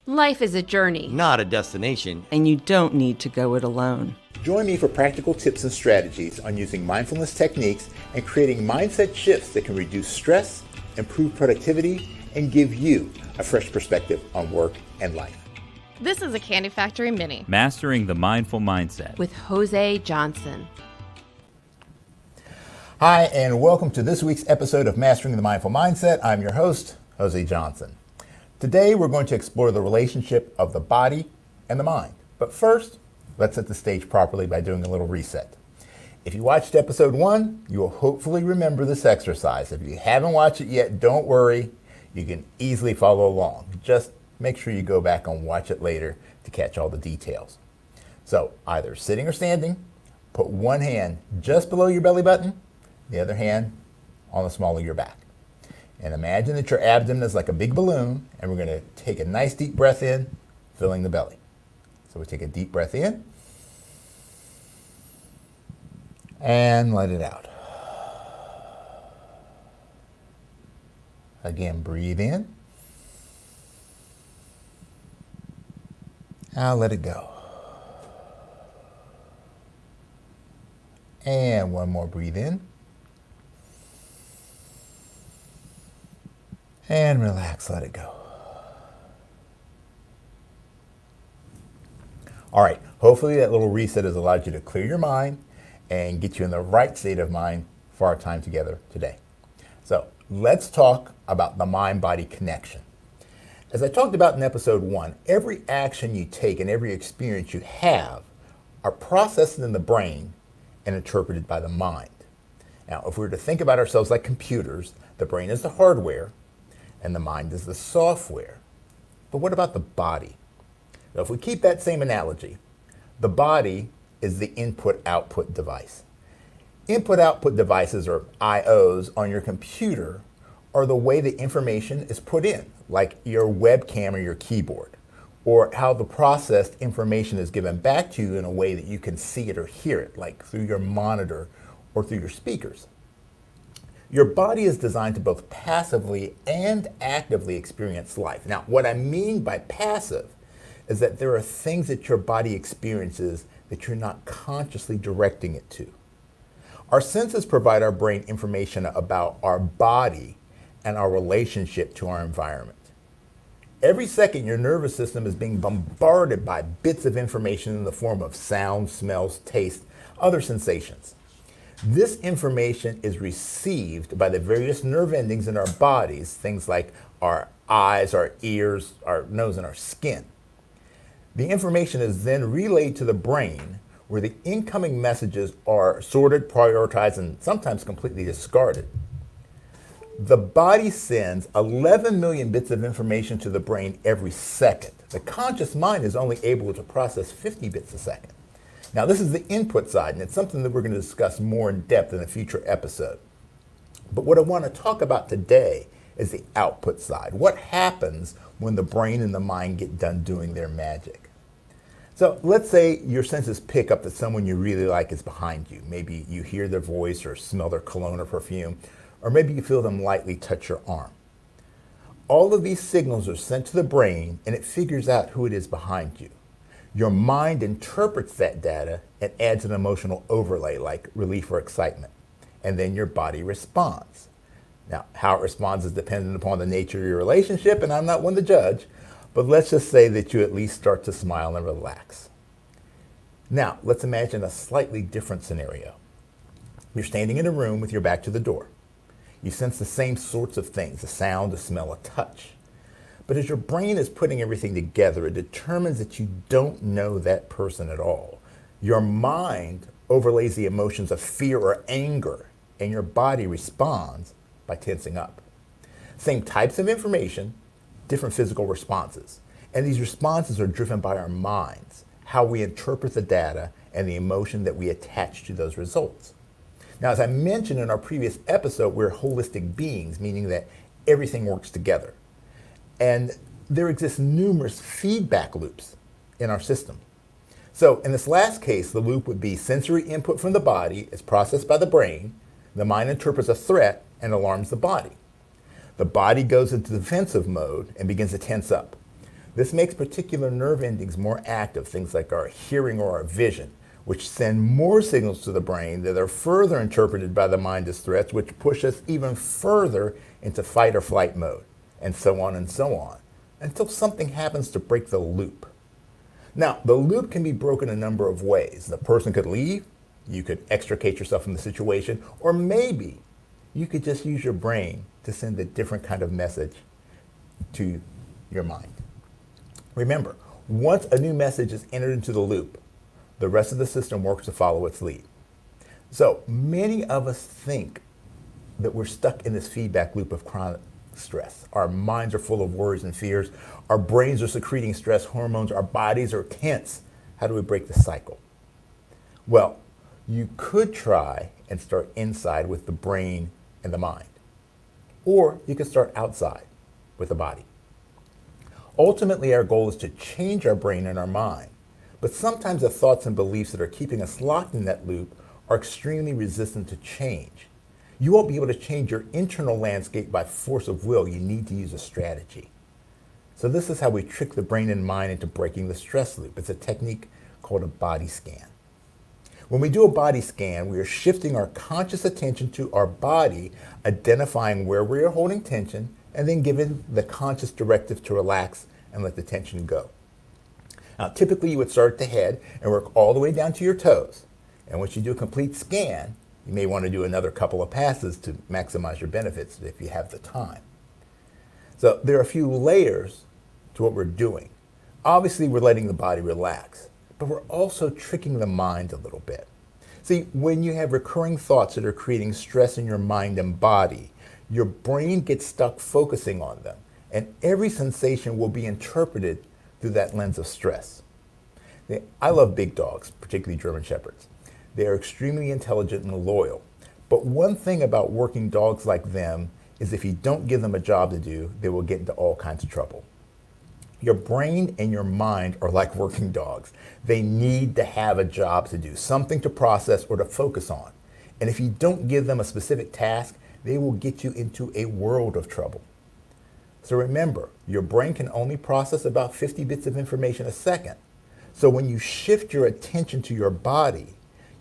Life is a journey, not a destination. And you don't need to go it alone. Join me for practical tips and strategies on using mindfulness techniques and creating mindset shifts that can reduce stress, improve productivity, and give you a fresh perspective on work and life. This is a Candy Factory Mini. Mastering the Mindful Mindset with Jose Johnson. Hi, and welcome to this week's episode of Mastering the Mindful Mindset. I'm your host, Jose Johnson. Today, we're going to explore the relationship of the body and the mind. But first, let's set the stage properly by doing a little reset. If you watched episode 1, you will hopefully remember this exercise. If you haven't watched it yet, don't worry. You can easily follow along. Just make sure you go back and watch it later to catch all the details. So, either sitting or standing, put one hand just below your belly button, the other hand on the small of your back. And imagine that your abdomen is like a big balloon, and we're going to take a nice deep breath in, filling the belly. So we take a deep breath in, and let it out. Again, breathe in. Now let it go. And one more, breathe in. And relax, let it go. All right, hopefully that little reset has allowed you to clear your mind and get you in the right state of mind for our time together today. So let's talk about the mind-body connection. As I talked about in episode 1, every action you take and every experience you have are processed in the brain and interpreted by the mind. Now, if we were to think about ourselves like computers, the brain is the hardware, and the mind is the software. But what about the body? Now, if we keep that same analogy, the body is the input-output device. Input-output devices, or IOs, on your computer are the way the information is put in, like your webcam or your keyboard, or how the processed information is given back to you in a way that you can see it or hear it, like through your monitor or through your speakers. Your body is designed to both passively and actively experience life. Now, what I mean by passive is that there are things that your body experiences that you're not consciously directing it to. Our senses provide our brain information about our body and our relationship to our environment. Every second, your nervous system is being bombarded by bits of information in the form of sound, smells, taste, other sensations. This information is received by the various nerve endings in our bodies, things like our eyes, our ears, our nose, and our skin. The information is then relayed to the brain, where the incoming messages are sorted, prioritized, and sometimes completely discarded. The body sends 11 million bits of information to the brain every second. The conscious mind is only able to process 50 bits a second. Now, this is the input side, and it's something that we're going to discuss more in depth in a future episode. But what I want to talk about today is the output side. What happens when the brain and the mind get done doing their magic? So let's say your senses pick up that someone you really like is behind you. Maybe you hear their voice or smell their cologne or perfume, or maybe you feel them lightly touch your arm. All of these signals are sent to the brain, and it figures out who it is behind you. Your mind interprets that data and adds an emotional overlay like relief or excitement, and then your body responds. Now, how it responds is dependent upon the nature of your relationship, and I'm not one to judge, but let's just say that you at least start to smile and relax. Now, let's imagine a slightly different scenario. You're standing in a room with your back to the door. You sense the same sorts of things, a sound, a smell, a touch. But as your brain is putting everything together, it determines that you don't know that person at all. Your mind overlays the emotions of fear or anger, and your body responds by tensing up. Same types of information, different physical responses. And these responses are driven by our minds, how we interpret the data, and the emotion that we attach to those results. Now, as I mentioned in our previous episode, we're holistic beings, meaning that everything works together. And there exist numerous feedback loops in our system. So in this last case, the loop would be sensory input from the body is processed by the brain, the mind interprets a threat and alarms the body. The body goes into defensive mode and begins to tense up. This makes particular nerve endings more active, things like our hearing or our vision, which send more signals to the brain that are further interpreted by the mind as threats, which push us even further into fight or flight mode, and so on, until something happens to break the loop. Now, the loop can be broken a number of ways. The person could leave, you could extricate yourself from the situation, or maybe you could just use your brain to send a different kind of message to your mind. Remember, once a new message is entered into the loop, the rest of the system works to follow its lead. So many of us think that we're stuck in this feedback loop of chronic stress. Our minds are full of worries and fears. Our brains are secreting stress hormones. Our bodies are tense. How do we break the cycle? Well, you could try and start inside with the brain and the mind. Or you could start outside with the body. Ultimately, our goal is to change our brain and our mind. But sometimes the thoughts and beliefs that are keeping us locked in that loop are extremely resistant to change. You won't be able to change your internal landscape by force of will. You need to use a strategy. So this is how we trick the brain and mind into breaking the stress loop. It's a technique called a body scan. When we do a body scan, we are shifting our conscious attention to our body, identifying where we are holding tension, and then giving the conscious directive to relax and let the tension go. Now, typically you would start at the head and work all the way down to your toes. And once you do a complete scan, you may want to do another couple of passes to maximize your benefits if you have the time. So there are a few layers to what we're doing. Obviously, we're letting the body relax, but we're also tricking the mind a little bit. See, when you have recurring thoughts that are creating stress in your mind and body, your brain gets stuck focusing on them, and every sensation will be interpreted through that lens of stress. I love big dogs, particularly German Shepherds. They are extremely intelligent and loyal. But one thing about working dogs like them is if you don't give them a job to do, they will get into all kinds of trouble. Your brain and your mind are like working dogs. They need to have a job to do, something to process or to focus on. And if you don't give them a specific task, they will get you into a world of trouble. So remember, your brain can only process about 50 bits of information a second. So when you shift your attention to your body,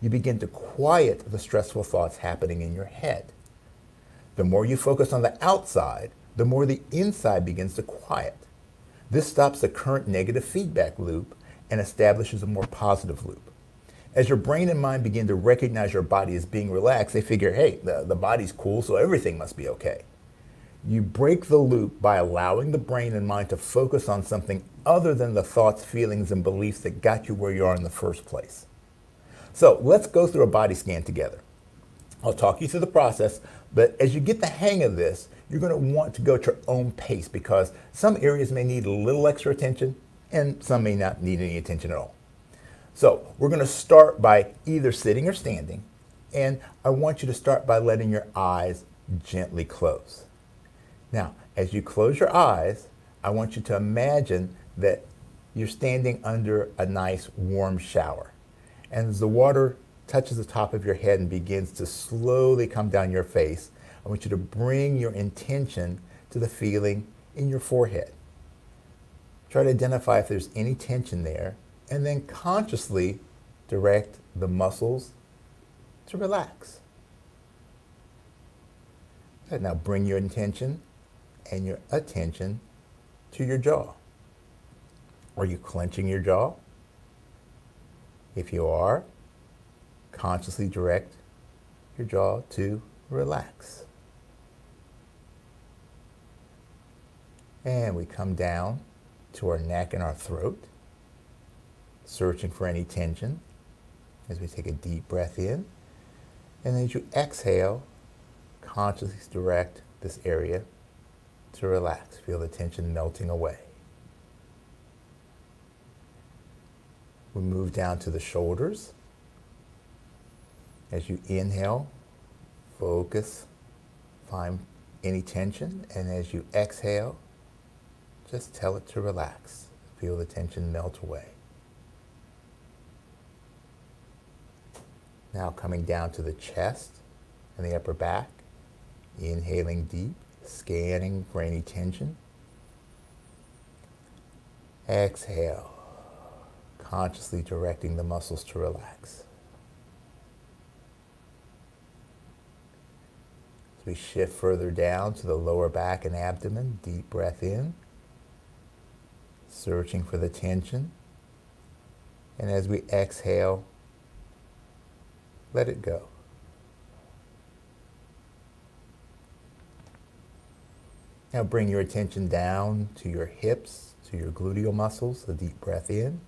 you begin to quiet the stressful thoughts happening in your head. The more you focus on the outside, the more the inside begins to quiet. This stops the current negative feedback loop and establishes a more positive loop. As your brain and mind begin to recognize your body as being relaxed, they figure, hey, the body's cool, so everything must be okay. You break the loop by allowing the brain and mind to focus on something other than the thoughts, feelings, and beliefs that got you where you are in the first place. So let's go through a body scan together. I'll talk you through the process, but as you get the hang of this, you're going to want to go at your own pace because some areas may need a little extra attention and some may not need any attention at all. So we're going to start by either sitting or standing, and I want you to start by letting your eyes gently close. Now, as you close your eyes, I want you to imagine that you're standing under a nice warm shower. And as the water touches the top of your head and begins to slowly come down your face, I want you to bring your intention to the feeling in your forehead. Try to identify if there's any tension there, and then consciously direct the muscles to relax. Okay, now bring your intention and your attention to your jaw. Are you clenching your jaw? If you are, consciously direct your jaw to relax. And we come down to our neck and our throat, searching for any tension as we take a deep breath in. And as you exhale, consciously direct this area to relax. Feel the tension melting away. We move down to the shoulders. As you inhale, focus, find any tension, and as you exhale, just tell it to relax. Feel the tension melt away. Now coming down to the chest and the upper back, inhaling deep, scanning for any tension. Exhale, consciously directing the muscles to relax. As we shift further down to the lower back and abdomen, deep breath in, searching for the tension. And as we exhale, let it go. Now bring your attention down to your hips, to your gluteal muscles, a deep breath in.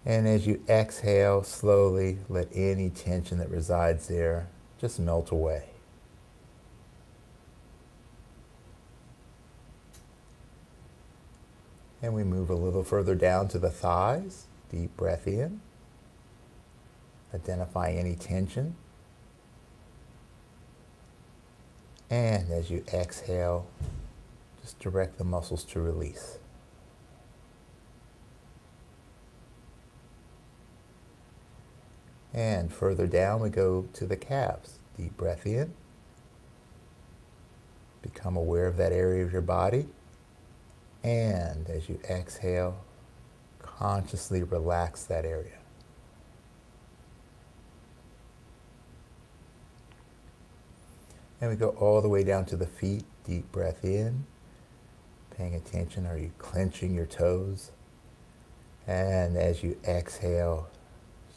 And as you exhale, slowly let any tension that resides there just melt away. And we move a little further down to the thighs, deep breath in. Identify any tension. And as you exhale, just direct the muscles to release. And further down we go to the calves. Deep breath in. Become aware of that area of your body. And as you exhale, consciously relax that area. And we go all the way down to the feet. Deep breath in. Paying attention, are you clenching your toes? And as you exhale,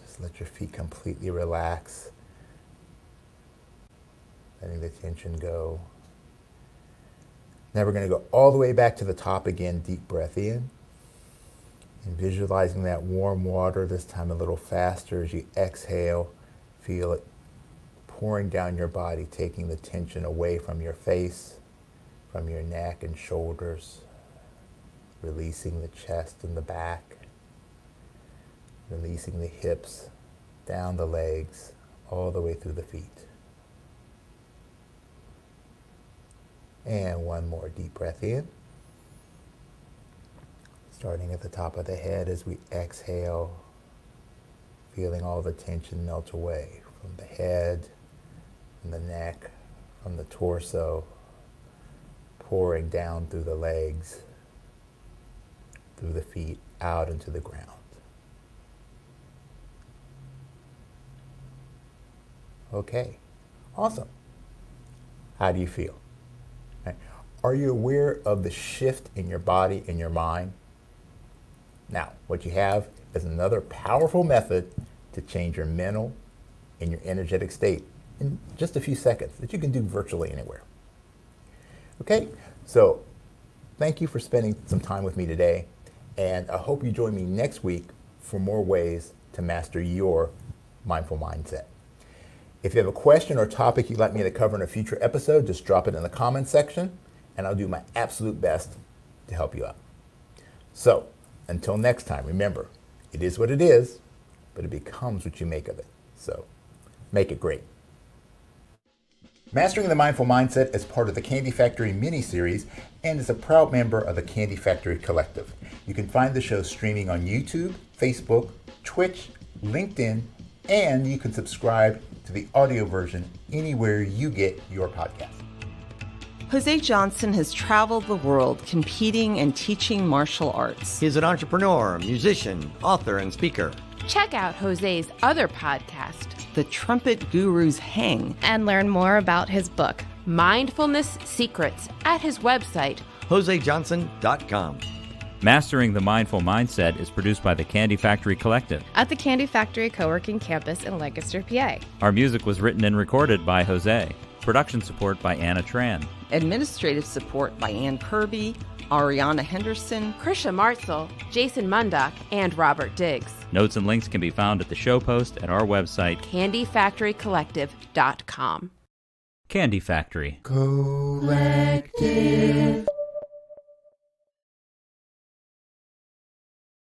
just let your feet completely relax. Letting the tension go. Now we're going to go all the way back to the top again. Deep breath in. And visualizing that warm water, this time a little faster as you exhale. Feel it pouring down your body, taking the tension away from your face, from your neck and shoulders, releasing the chest and the back, releasing the hips, down the legs, all the way through the feet. And one more deep breath in. Starting at the top of the head as we exhale, feeling all the tension melt away from the head, from the neck, from the torso, pouring down through the legs, through the feet, out into the ground. Okay, awesome. How do you feel? Right. Are you aware of the shift in your body and your mind? Now, what you have is another powerful method to change your mental and your energetic state in just a few seconds that you can do virtually anywhere. Okay, so thank you for spending some time with me today, and I hope you join me next week for more ways to master your mindful mindset. If you have a question or topic you'd like me to cover in a future episode, just drop it in the comments section, and I'll do my absolute best to help you out. So, until next time, remember, it is what it is, but it becomes what you make of it. So, make it great. Mastering the Mindful Mindset is part of the Candy Factory mini-series and is a proud member of the Candy Factory Collective. You can find the show streaming on YouTube, Facebook, Twitch, LinkedIn, and you can subscribe to the audio version anywhere you get your podcast. Jose Johnson has traveled the world competing and teaching martial arts. He's an entrepreneur, musician, author, and speaker. Check out Jose's other podcast, The Trumpet Gurus Hang. And learn more about his book, Mindfulness Secrets, at his website, josejohnson.com. Mastering the Mindful Mindset is produced by the Candy Factory Collective. at the Candy Factory Co-working Campus in Lancaster, PA. Our music was written and recorded by Jose. Production support by Anna Tran. Administrative support by Ann Kirby, Ariana Henderson. Krisha Martzel, Jason Mundock, and Robert Diggs. Notes and links can be found at the show post at our website, CandyFactoryCollective.com. Candy Factory. Collective.